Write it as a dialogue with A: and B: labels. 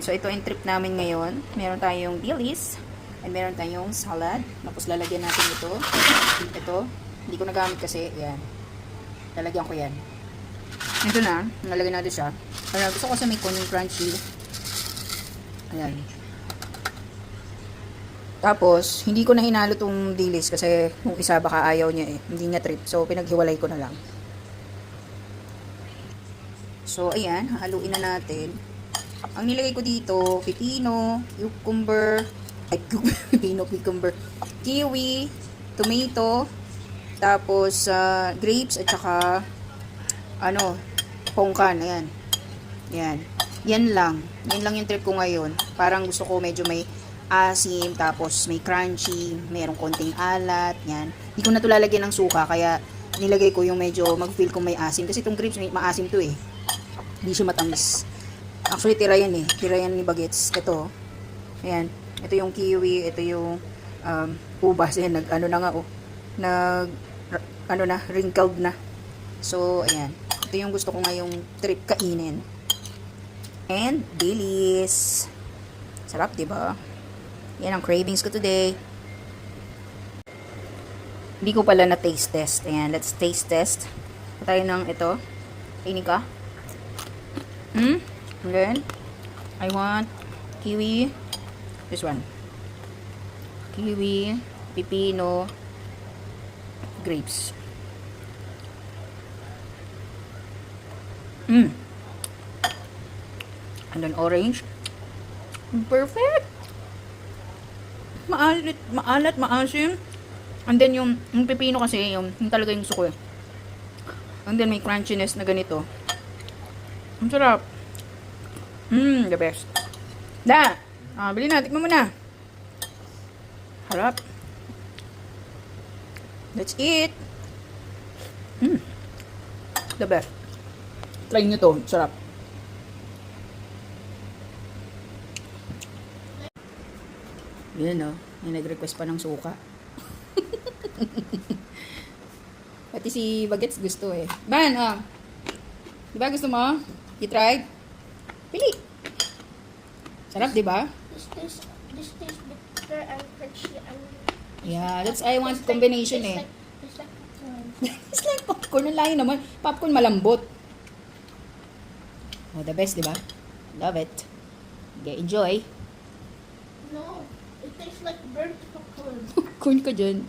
A: So, ito yung trip namin ngayon. Meron tayong dilis. And meron tayong salad. Tapos, lalagyan natin ito. Ito. Hindi ko nagamit kasi. Yan. Lalagyan ko yan. Ito na. Nalagyan natin siya. Kaya gusto ko sa may konyung crunchy. Ayan. Tapos, hindi ko na hinalo tong dilis kasi yung isa baka ayaw niya eh. Hindi niya trip. So, pinaghiwalay ko na lang. So, ayan. Haluin na natin. Ang nilagay ko dito, pipino, cucumber, cucumber, kiwi, tomato, tapos grapes, at saka pongkan. Ayan. Yan. Yan lang. Yan lang yung trip ko ngayon. Parang gusto ko medyo may asim, tapos may crunchy, mayroong konting alat, yan. Hindi ko na ito lalagyan ng suka, kaya nilagay ko yung medyo mag-feel kong may asim. Kasi itong grapes, may maasim to eh. Hindi siya matamis. Actually, tira yan eh. Tira yan ni Bagets. Ito. Ayan. Ito yung kiwi, ito yung ubas. Ayan, wrinkled na. So, ayan. Ito yung gusto ko ngayong trip kainin. And, dilis. Sarap, diba? Yan ang cravings ko today. Hindi ko pala na taste test. Ayan, let's taste test. Tayo ng ito. Kainin ka. And then, I want kiwi. This one. Kiwi, pipino, grapes. And then orange. Perfect! Maalat, maasim. And then yung pipino kasi, yung talaga yung gusto ko eh. And then may crunchiness na ganito. Ang sarap. The best. Bili na, tikman mo na. Harap. Let's eat. The best. Try nyo to, sarap. Yan o. May nag-request pa ng suka. Pati si Bagets gusto eh. Ban, diba gusto mo? You tried? Pili. Sarap, diba?
B: This tastes bitter and crunchy and...
A: Yeah, that's I want combination eh.
B: It's like popcorn.
A: It's like popcorn. Ang layo naman. Popcorn malambot. Oh, the best, diba? Love it. Okay, enjoy.
B: No, it tastes like burnt popcorn.
A: Corn ka dyan.